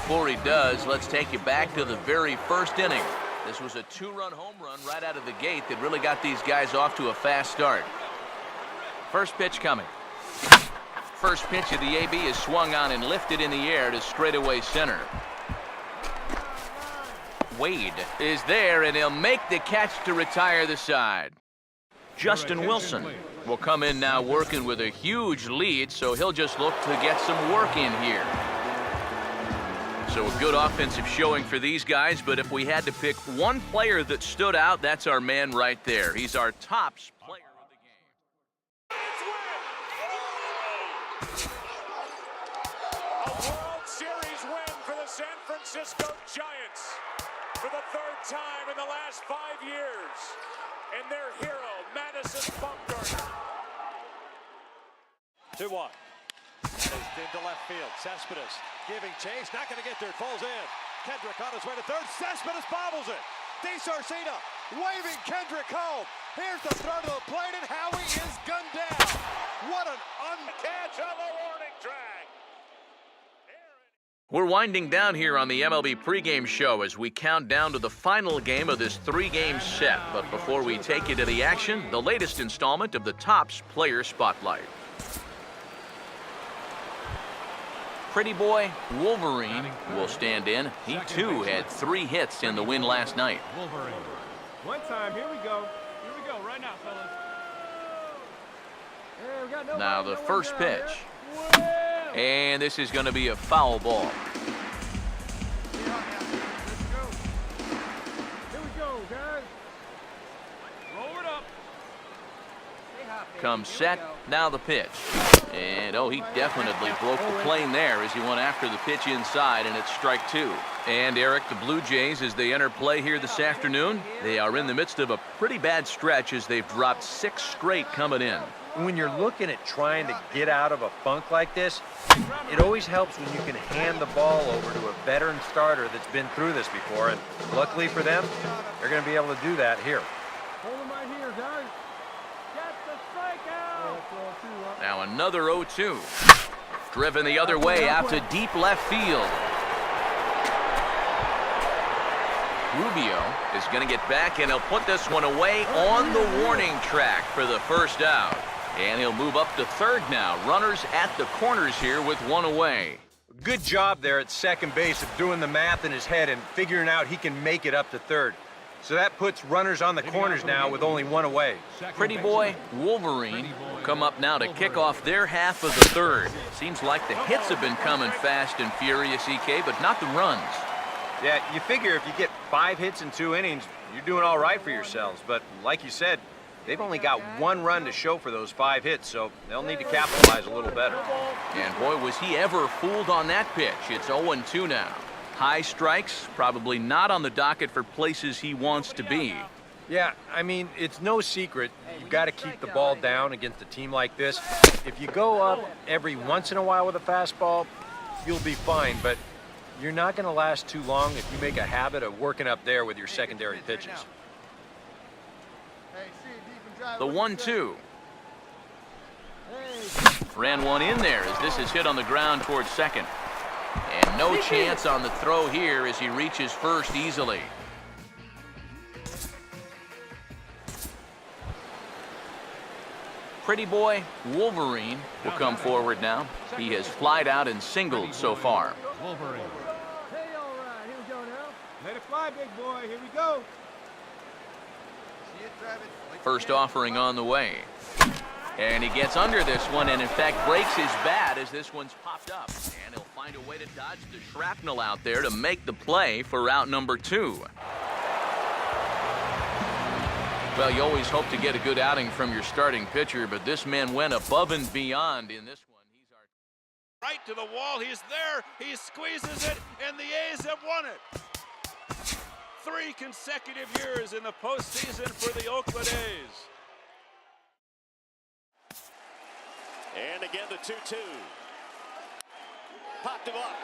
before he does, let's take you back to the very first inning. This was a two-run home run right out of the gate that really got these guys off to a fast start. First pitch coming. First pitch of the AB is swung on and lifted in the air to straightaway center. Wade is there, and he'll make the catch to retire the side. Justin Wilson will come in now working with a huge lead, so he'll just look to get some work in here. So a good offensive showing for these guys, but if we had to pick one player that stood out, that's our man right there. He's our top player of the game. A World Series win for the San Francisco Giants for the third time in the last 5 years. And their hero, Madison Bumgarner. 2-1. Into left field. Cespedes giving chase. Not going to get there. It falls in. Kendrick on his way to third. Cespedes bobbles it. DeSarcina waving Kendrick home. Here's the throw to the plate, and Howie is gunned down. What an catch on the warning track. We're winding down here on the MLB pregame show as we count down to the final game of this three-game set. But before we take you to the action, the latest installment of the Topps Player Spotlight. Pretty boy Wolverine will stand in. He too had 3 hits in the win last night. Wolverine. One time, here we go. Here we go, right now, fellas. Hey, we got Now the first pitch. And this is going to be a foul ball. Here we go, guys. Roll it up. Comes set. Now the pitch. And, oh, he definitely broke the plane there as he went after the pitch inside, and it's strike 2. And, Eric, the Blue Jays, as they enter play here this afternoon, they are in the midst of a pretty bad stretch as they've dropped 6 straight coming in. When you're looking at trying to get out of a funk like this, it always helps when you can hand the ball over to a veteran starter that's been through this before, and luckily for them, they're going to be able to do that here. Hold him right here, guys. Get the strikeout. Now another 0-2. Driven the other way out to deep left field. Rubio is going to get back, and he'll put this one away on the warning track for the first out. And he'll move up to third now. Runners at the corners here with 1 away. Good job there at second base of doing the math in his head and figuring out he can make it up to third. So that puts runners on the corners now with only 1 away. Pretty boy Wolverine will come up now to kick off their half of the third. Seems like the hits have been coming fast and furious, EK, but not the runs. Yeah, you figure if you get 5 hits in 2 innings, you're doing all right for yourselves. But like you said, they've only got 1 run to show for those 5 hits, so they'll need to capitalize a little better. And boy, was he ever fooled on that pitch. It's 0-2 now. High strikes, probably not on the docket for places he wants to be. Yeah, I mean, it's no secret. You've got to keep the ball down against a team like this. If you go up every once in a while with a fastball, you'll be fine, but you're not going to last too long if you make a habit of working up there with your secondary pitches. The 1-2. Ran one in there as this is hit on the ground towards second. And no chance on the throw here as he reaches first easily. Pretty boy Wolverine will come forward now. He has flied out and singled so far. Wolverine. Hey, all right, here we go now. Let it fly, big boy. Here we go. First offering on the way. And he gets under this one and, in fact, breaks his bat as this one's popped up. And he'll find a way to dodge the shrapnel out there to make the play for out number 2. Well, you always hope to get a good outing from your starting pitcher, but this man went above and beyond in this one. He's our Right to the wall. He's there. He squeezes it, and the A's have won it. 3 consecutive years in the postseason for the Oakland A's. And again the 2-2. Popped him up.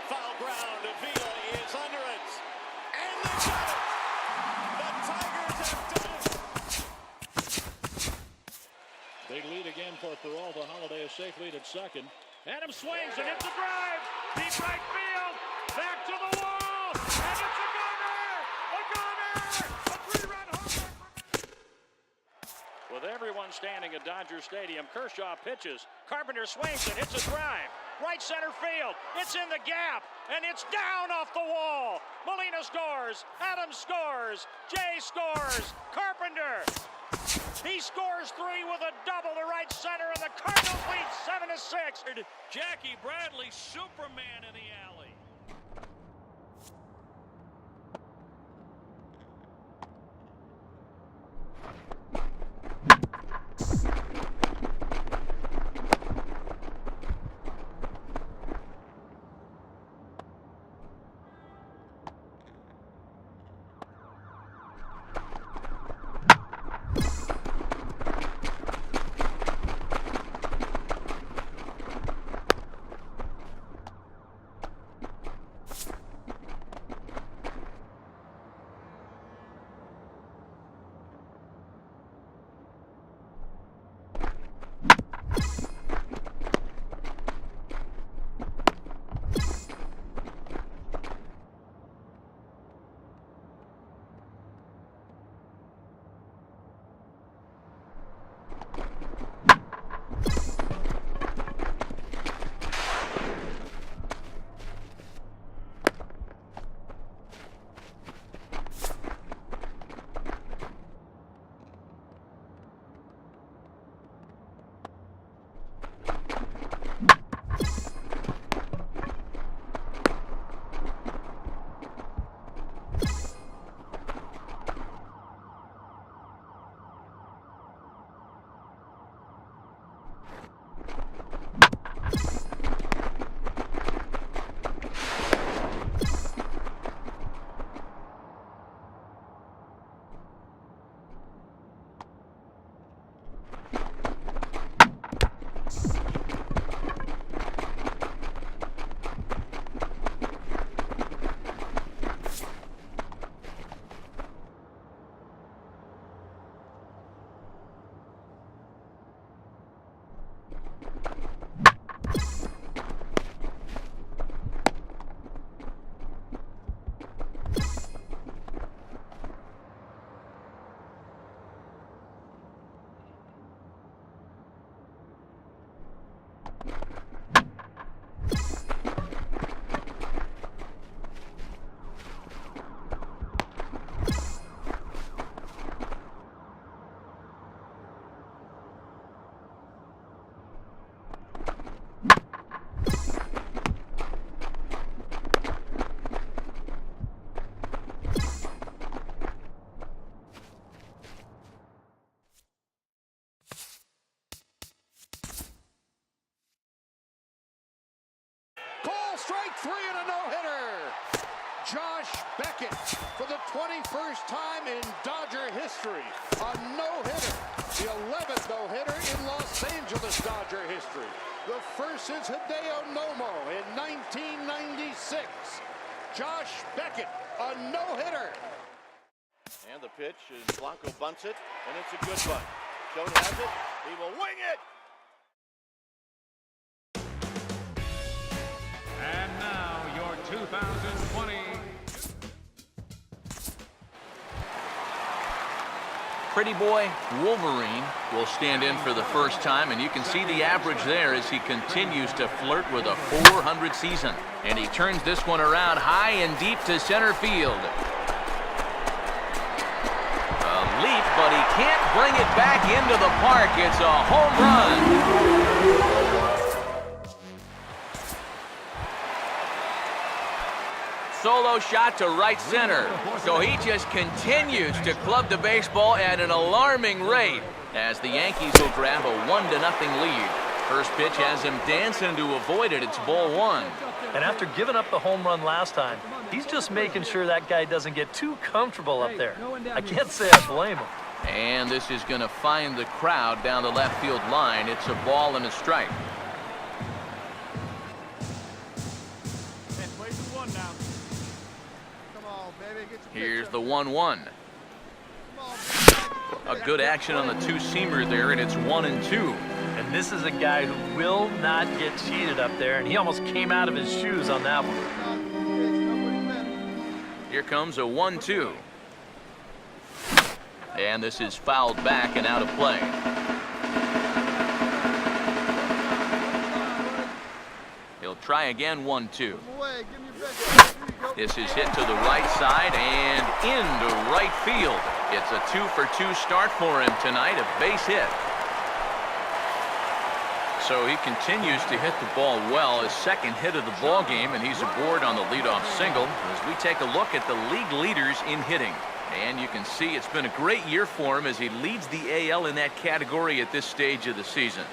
Foul ground. Avila is under it. And they got it. The Tigers have done it. Big lead again for Peralta. Holiday a safe lead at second. Adams swings and hits a drive. Deep right field. standing at Dodger Stadium. Kershaw pitches. Carpenter swings it. It's a drive. Right center field. It's in the gap. And it's down off the wall. Molina scores. Adams scores. Jay scores. Carpenter. He scores 3 with a double to right center, and the Cardinals lead 7-6. Jackie Bradley, Superman in the alley. Strike 3 and a no-hitter. Josh Beckett, for the 21st time in Dodger history, a no-hitter. The 11th no-hitter in Los Angeles Dodger history. The first since Hideo Nomo in 1996. Josh Beckett, a no-hitter. And the pitch, and Blanco bunts it, and it's a good bunt. Schott has it. He will wing it. And now your 2020. Pretty boy Wolverine will stand in for the first time, and you can see the average there as he continues to flirt with a .400 season. And he turns this one around high and deep to center field. A leap, but he can't bring it back into the park. It's a home run. Solo shot to right center. So he just continues to club the baseball at an alarming rate as the Yankees will grab a 1-0 lead. First pitch has him dancing to avoid it. It's ball 1. And after giving up the home run last time, he's just making sure that guy doesn't get too comfortable up there. I can't say I blame him. And this is going to find the crowd down the left field line. It's a ball and a strike. Here's the 1-1. A good action on the two-seamer there, and it's 1-2. And this is a guy who will not get cheated up there, and he almost came out of his shoes on that one. Here comes a 1-2. And this is fouled back and out of play. try again, 1-2. This is hit to the right side and into right field. It's a 2-for-2 start for him tonight, a base hit. So he continues to hit the ball well, his second hit of the ball game, and he's aboard on the leadoff single as we take a look at the league leaders in hitting. And you can see it's been a great year for him as he leads the AL in that category at this stage of the season.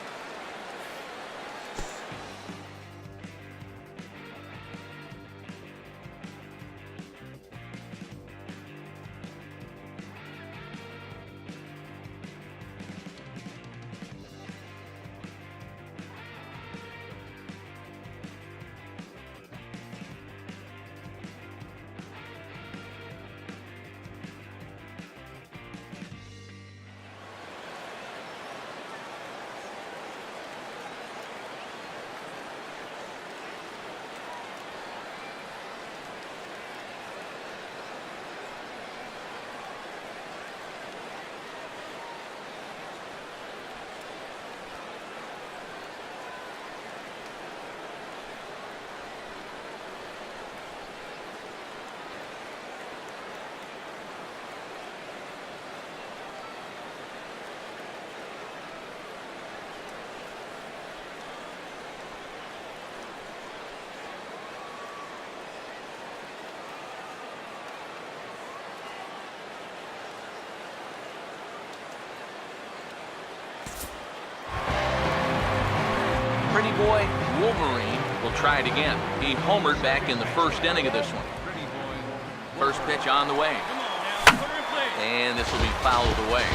Pretty boy Wolverine will try it again. He homered back in the first inning of this one. First pitch on the way. And this will be fouled away.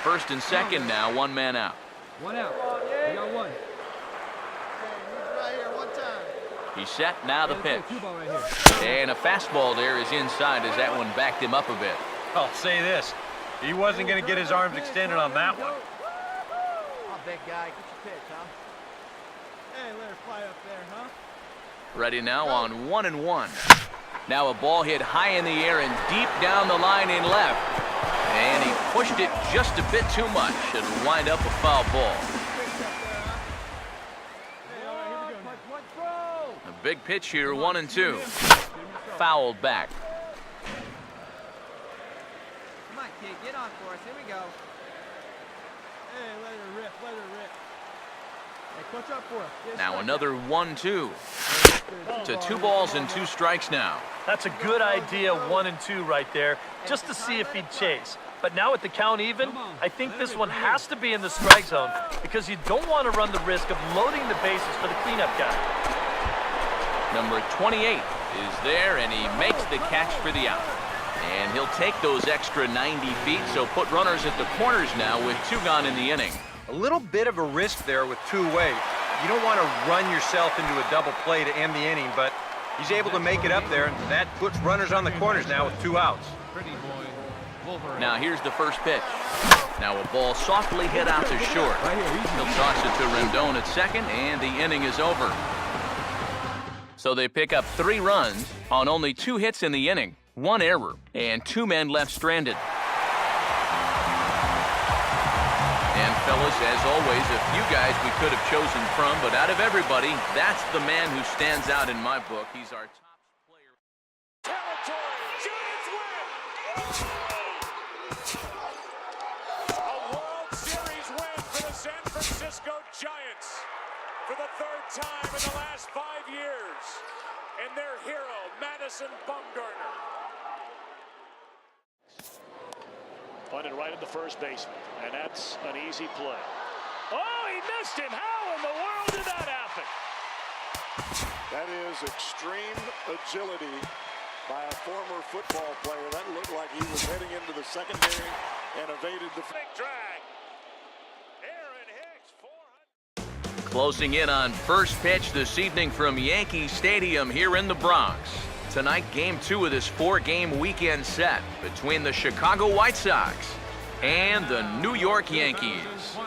First and second now, one man out. One out. We got one. Right here, one time. He's set, now the pitch. And a fastball there is inside as that one backed him up a bit. I'll say this. He wasn't going to get his arms extended on that one. Oh, big guy, get your pitch, huh? Hey, let her fly up there, huh? Ready now on 1-1. Now a ball hit high in the air and deep down the line in left. And he pushed it just a bit too much. It'll wind up a foul ball. A big pitch here, 1-2. Fouled back. Come on, kid, get on for us. Here we go. Hey, let her rip, let her rip. Hey, clutch up for us. Now another 1-2. To 2 balls and 2 strikes now. That's a good idea, 1 and 2 right there, just to see if he'd chase. But now with the count even, I think this one has to be in the strike zone because you don't want to run the risk of loading the bases for the cleanup guy. Number 28 is there, and he makes the catch for the out. And he'll take those extra 90 feet, so put runners at the corners now with 2 gone in the inning. A little bit of a risk there with 2 away. You don't want to run yourself into a double play to end the inning, but he's able to make it up there, and that puts runners on the corners now with 2 outs. Now here's the first pitch. Now a ball softly hit out to short. He'll toss it to Rendon at second, and the inning is over. So they pick up 3 runs on only 2 hits in the inning, 1 error, and 2 men left stranded. And fellas, as always, a few guys we could have chosen from, but out of everybody, that's the man who stands out in my book. He's our top player. Territory. Giants win. A World Series win for the San Francisco Giants for the 3rd time in the last 5 years. And their hero, Madison Bumgarner. Punted right at the first baseman, and that's an easy play. Oh, he missed him. How in the world did that happen? That is extreme agility by a former football player. That looked like he was heading into the secondary and evaded the Big drag. Aaron Hicks, 400. Closing in on first pitch this evening from Yankee Stadium here in the Bronx. Tonight, Game 2 of this 4-game weekend set between the Chicago White Sox and the New York Yankees.